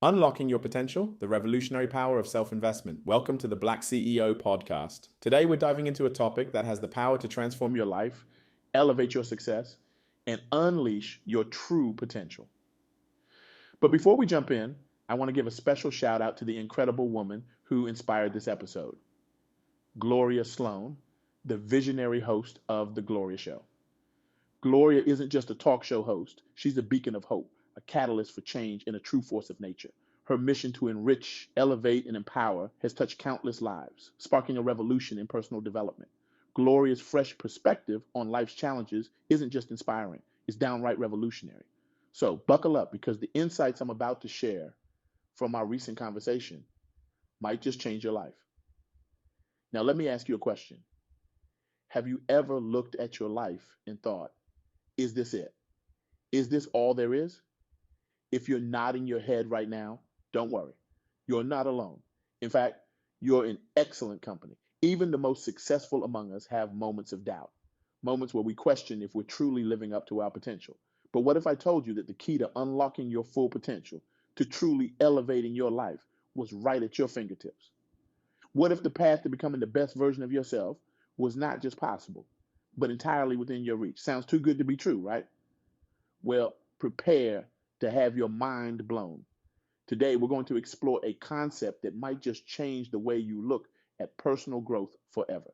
Unlocking your potential, the revolutionary power of self-investment. Welcome to the BlackCEO Podcast. Today we're diving into a topic that has the power to transform your life, elevate your success, and unleash your true potential. But before we jump in, I want to give a special shout out to the incredible woman who inspired this episode, Gloria Sloan, the visionary host of The Gloria Show. Gloria isn't just a talk show host, she's a beacon of hope, a catalyst for change, and a true force of nature. Her mission to enrich, elevate, and empower has touched countless lives, sparking a revolution in personal development. Gloria's fresh perspective on life's challenges isn't just inspiring, it's downright revolutionary. So buckle up because the insights I'm about to share from our recent conversation might just change your life. Now, let me ask you a question. Have you ever looked at your life and thought, is this it? Is this all there is? If you're nodding your head right now, don't worry. You're not alone. In fact, you're in excellent company. Even the most successful among us have moments of doubt, moments where we question if we're truly living up to our potential. But what if I told you that the key to unlocking your full potential, to truly elevating your life, was right at your fingertips? What if the path to becoming the best version of yourself was not just possible, but entirely within your reach? Sounds too good to be true, right? Well, prepare to have your mind blown. Today, we're going to explore a concept that might just change the way you look at personal growth forever.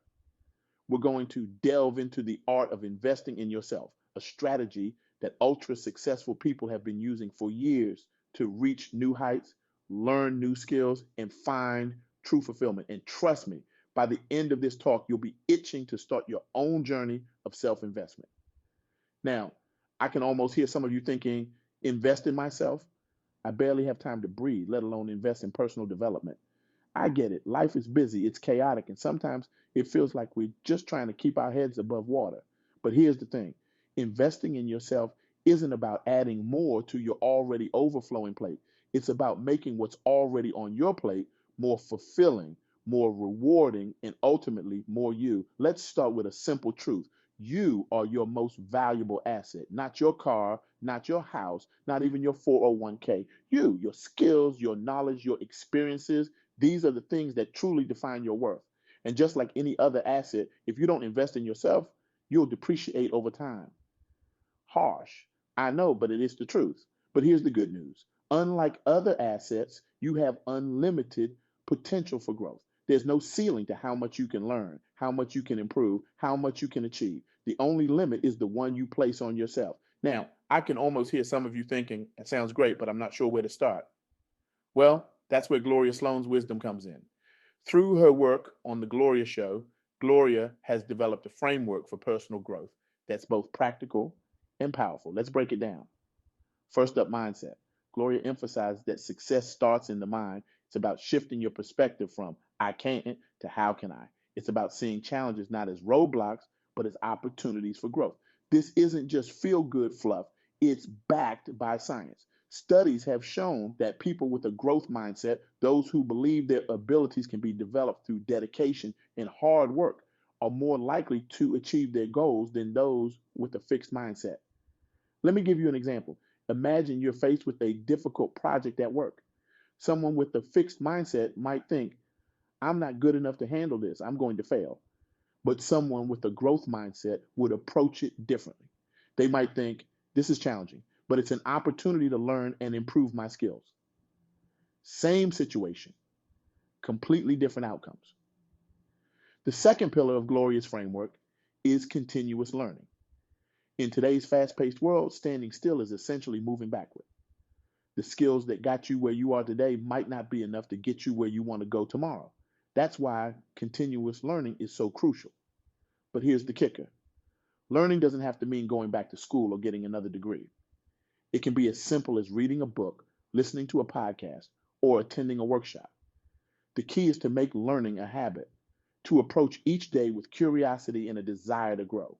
We're going to delve into the art of investing in yourself, a strategy that ultra successful people have been using for years to reach new heights, learn new skills, and find true fulfillment. And trust me, by the end of this talk, you'll be itching to start your own journey of self investment. Now, I can almost hear some of you thinking, invest in myself? I barely have time to breathe, let alone invest in personal development. I get it. Life is busy, it's chaotic, and sometimes it feels like we're just trying to keep our heads above water. But here's the thing, investing in yourself isn't about adding more to your already overflowing plate. It's about making what's already on your plate more fulfilling, more rewarding, and ultimately more you. Let's start with a simple truth. You are your most valuable asset, not your car, not your house, not even your 401k. You, your skills, your knowledge, your experiences, these are the things that truly define your worth. And just like any other asset, if you don't invest in yourself, you'll depreciate over time. Harsh, I know, but it is the truth. But here's the good news. Unlike other assets, you have unlimited potential for growth. There's no ceiling to how much you can learn, how much you can improve, how much you can achieve. The only limit is the one you place on yourself. Now, I can almost hear some of you thinking, it sounds great, but I'm not sure where to start. Well, that's where Gloria Sloan's wisdom comes in. Through her work on The Gloria Show, Gloria has developed a framework for personal growth that's both practical and powerful. Let's break it down. First up, mindset. Gloria emphasized that success starts in the mind. It's about shifting your perspective from I can't to how can I. It's about seeing challenges not as roadblocks, but as opportunities for growth. This isn't just feel good fluff, it's backed by science. Studies have shown that people with a growth mindset, those who believe their abilities can be developed through dedication and hard work, are more likely to achieve their goals than those with a fixed mindset. Let me give you an example. Imagine you're faced with a difficult project at work. Someone with a fixed mindset might think, I'm not good enough to handle this, I'm going to fail. But someone with a growth mindset would approach it differently. They might think, this is challenging, but it's an opportunity to learn and improve my skills. Same situation, completely different outcomes. The second pillar of Gloria's framework is continuous learning. In today's fast paced world, standing still is essentially moving backward. The skills that got you where you are today might not be enough to get you where you want to go tomorrow. That's why continuous learning is so crucial. But here's the kicker. Learning doesn't have to mean going back to school or getting another degree. It can be as simple as reading a book, listening to a podcast, or attending a workshop. The key is to make learning a habit, to approach each day with curiosity and a desire to grow.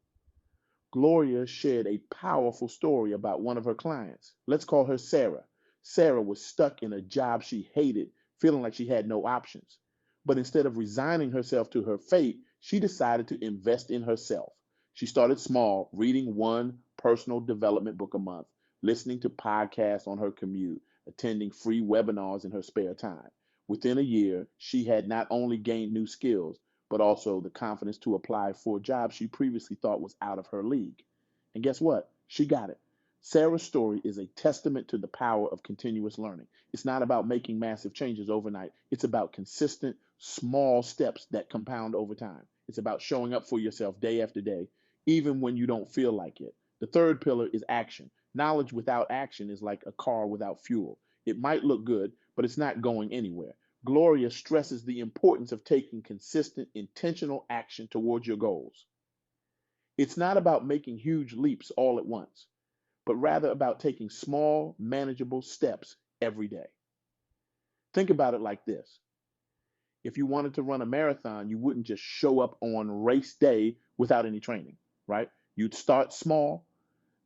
Gloria shared a powerful story about one of her clients. Let's call her Sarah. Sarah was stuck in a job she hated, feeling like she had no options. But instead of resigning herself to her fate, she decided to invest in herself. She started small, reading one personal development book a month, listening to podcasts on her commute, attending free webinars in her spare time. Within a year, she had not only gained new skills, but also the confidence to apply for a job she previously thought was out of her league. And guess what? She got it. Sarah's story is a testament to the power of continuous learning. It's not about making massive changes overnight. It's about consistent, small steps that compound over time. It's about showing up for yourself day after day, even when you don't feel like it. The third pillar is action. Knowledge without action is like a car without fuel. It might look good, but it's not going anywhere. Gloria stresses the importance of taking consistent, intentional action towards your goals. It's not about making huge leaps all at once, but rather about taking small, manageable steps every day. Think about it like this. If you wanted to run a marathon, you wouldn't just show up on race day without any training, right? You'd start small,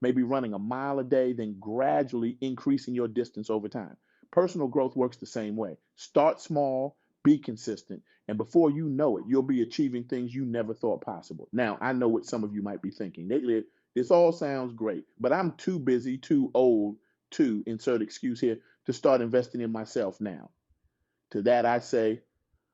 maybe running a mile a day, then gradually increasing your distance over time. Personal growth works the same way. Start small, be consistent, and before you know it, you'll be achieving things you never thought possible. Now, I know what some of you might be thinking. This all sounds great, but I'm too busy, too old to, insert excuse here, to start investing in myself now. To that I say,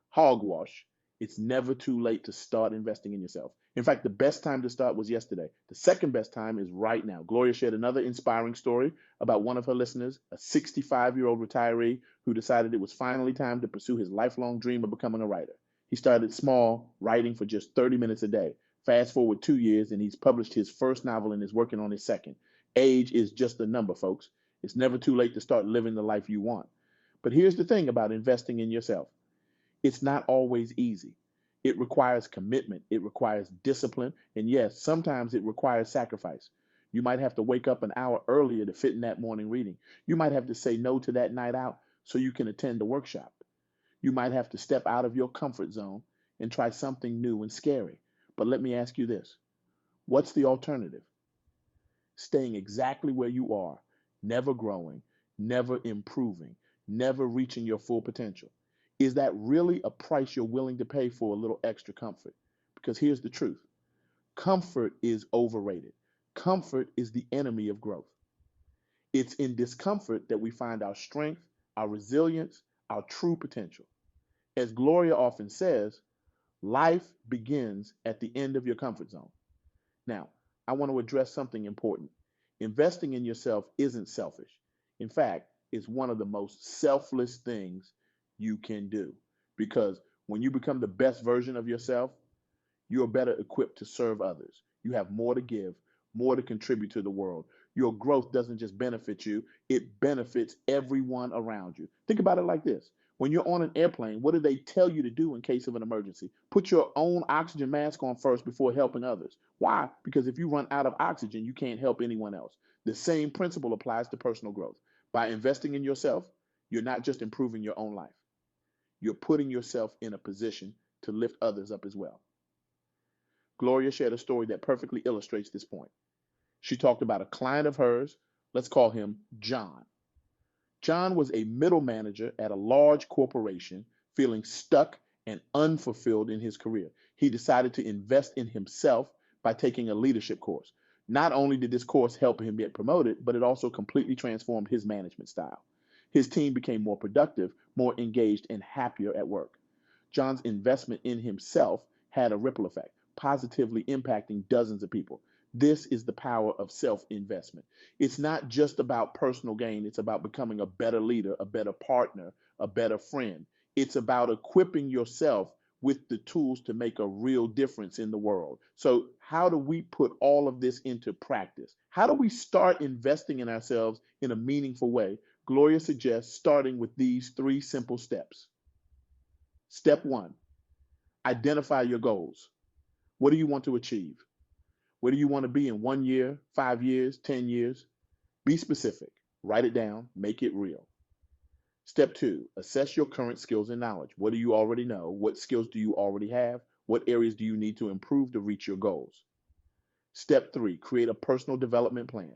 hogwash. It's never too late to start investing in yourself. In fact, the best time to start was yesterday. The second best time is right now. Gloria shared another inspiring story about one of her listeners, a 65-year-old retiree who decided it was finally time to pursue his lifelong dream of becoming a writer. He started small, writing for just 30 minutes a day. Fast forward 2 years, and he's published his first novel and is working on his second. Age is just a number, folks. It's never too late to start living the life you want. But here's the thing about investing in yourself. It's not always easy. It requires commitment. It requires discipline. And yes, sometimes it requires sacrifice. You might have to wake up an hour earlier to fit in that morning reading. You might have to say no to that night out so you can attend a workshop. You might have to step out of your comfort zone and try something new and scary. But let me ask you this. What's the alternative? Staying exactly where you are, never growing, never improving, never reaching your full potential. Is that really a price you're willing to pay for a little extra comfort? Because here's the truth. Comfort is overrated. Comfort is the enemy of growth. It's in discomfort that we find our strength, our resilience, our true potential. As Gloria often says, life begins at the end of your comfort zone. Now, I want to address something important. Investing in yourself isn't selfish. In fact, it's one of the most selfless things you can do. Because when you become the best version of yourself, you're better equipped to serve others. You have more to give, more to contribute to the world. Your growth doesn't just benefit you, it benefits everyone around you. Think about it like this. When you're on an airplane, what do they tell you to do in case of an emergency? Put your own oxygen mask on first before helping others. Why? Because if you run out of oxygen, you can't help anyone else. The same principle applies to personal growth. By investing in yourself, you're not just improving your own life. You're putting yourself in a position to lift others up as well. Gloria shared a story that perfectly illustrates this point. She talked about a client of hers. Let's call him John. John was a middle manager at a large corporation, feeling stuck and unfulfilled in his career. He decided to invest in himself by taking a leadership course. Not only did this course help him get promoted, but it also completely transformed his management style. His team became more productive, more engaged, and happier at work. John's investment in himself had a ripple effect, positively impacting dozens of people. This is the power of self-investment. It's not just about personal gain. It's about becoming a better leader, a better partner, a better friend. It's about equipping yourself with the tools to make a real difference in the world. So how do we put all of this into practice? How do we start investing in ourselves in a meaningful way? Gloria suggests starting with these 3 simple steps. Step 1, identify your goals. What do you want to achieve? Where do you want to be in 1 year, 5 years, 10 years? Be specific. Write it down. Make it real. Step 2, assess your current skills and knowledge. What do you already know? What skills do you already have? What areas do you need to improve to reach your goals? Step 3, create a personal development plan.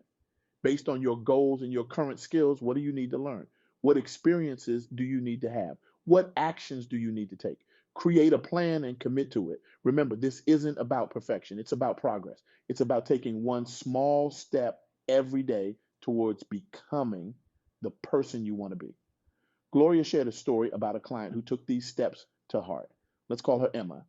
Based on your goals and your current skills, what do you need to learn? What experiences do you need to have? What actions do you need to take? Create a plan and commit to it. Remember, this isn't about perfection. It's about progress. It's about taking one small step every day towards becoming the person you want to be. Gloria shared a story about a client who took these steps to heart. Let's call her Emma.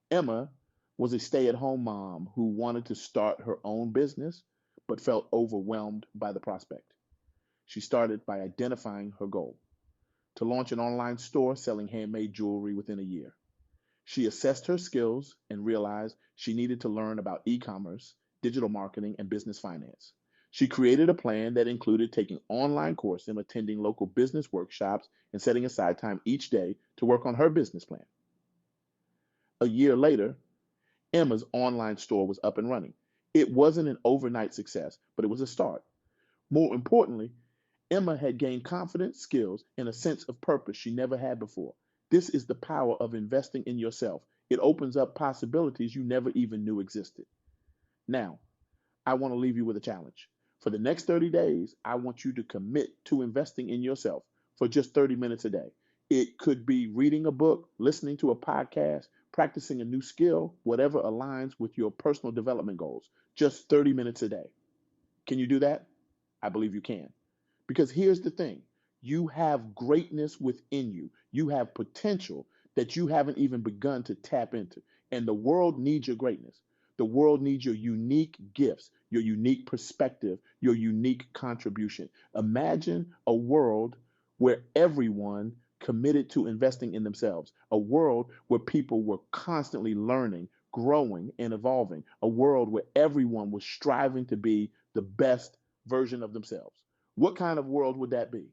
Emma was a stay at home mom who wanted to start her own business but felt overwhelmed by the prospect. She started by identifying her goal to launch an online store selling handmade jewelry within a year. She assessed her skills and realized she needed to learn about e commerce, digital marketing, and business finance. She created a plan that included taking online courses and attending local business workshops and setting aside time each day to work on her business plan. A year later, Emma's online store was up and running. It wasn't an overnight success, but it was a start. More importantly, Emma had gained confidence, skills, and a sense of purpose she never had before. This is the power of investing in yourself. It opens up possibilities you never even knew existed. Now, I want to leave you with a challenge. For the next 30 days, I want you to commit to investing in yourself for just 30 minutes a day. It could be reading a book, listening to a podcast, practicing a new skill, whatever aligns with your personal development goals. Just 30 minutes a day. Can you do that? I believe you can. Because here's the thing, you have greatness within you. You have potential that you haven't even begun to tap into. And the world needs your greatness. The world needs your unique gifts, your unique perspective, your unique contribution. Imagine a world where everyone committed to investing in themselves, a world where people were constantly learning, growing, and evolving, a world where everyone was striving to be the best version of themselves. What kind of world would that be?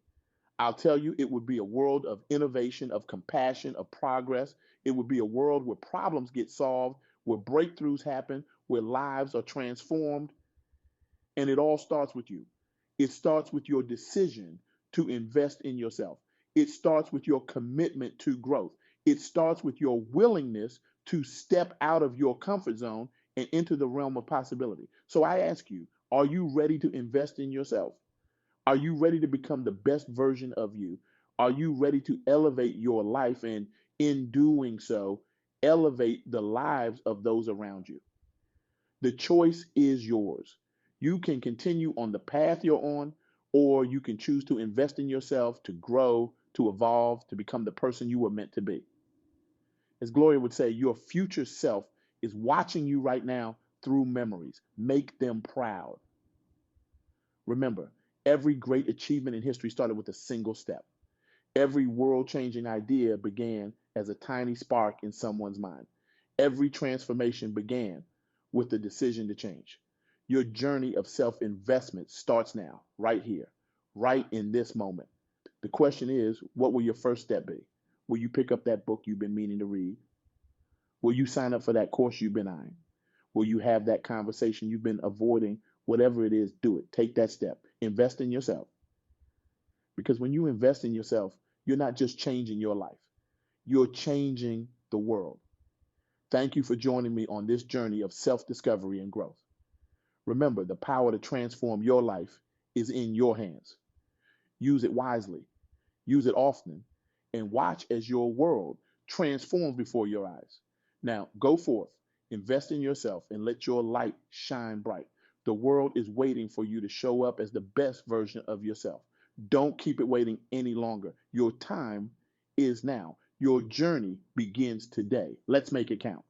I'll tell you, it would be a world of innovation, of compassion, of progress. It would be a world where problems get solved, where breakthroughs happen, where lives are transformed. And it all starts with you. It starts with your decision to invest in yourself. It starts with your commitment to growth. It starts with your willingness to step out of your comfort zone and into the realm of possibility. So I ask you, are you ready to invest in yourself? Are you ready to become the best version of you? Are you ready to elevate your life and in doing so, elevate the lives of those around you? The choice is yours. You can continue on the path you're on, or you can choose to invest in yourself, to grow, to evolve, to become the person you were meant to be. As Gloria would say, your future self is watching you right now through memories. Make them proud. Remember, every great achievement in history started with a single step. Every world-changing idea began as a tiny spark in someone's mind. Every transformation began with the decision to change. Your journey of self-investment starts now, right here, right in this moment. The question is, what will your first step be? Will you pick up that book you've been meaning to read? Will you sign up for that course you've been eyeing? Will you have that conversation you've been avoiding? Whatever it is, do it. Take that step. Invest in yourself. Because when you invest in yourself, you're not just changing your life, you're changing the world. Thank you for joining me on this journey of self-discovery and growth. Remember, the power to transform your life is in your hands. Use it wisely, use it often, and watch as your world transforms before your eyes. Now, go forth, invest in yourself, and let your light shine bright. The world is waiting for you to show up as the best version of yourself. Don't keep it waiting any longer. Your time is now. Your journey begins today. Let's make it count.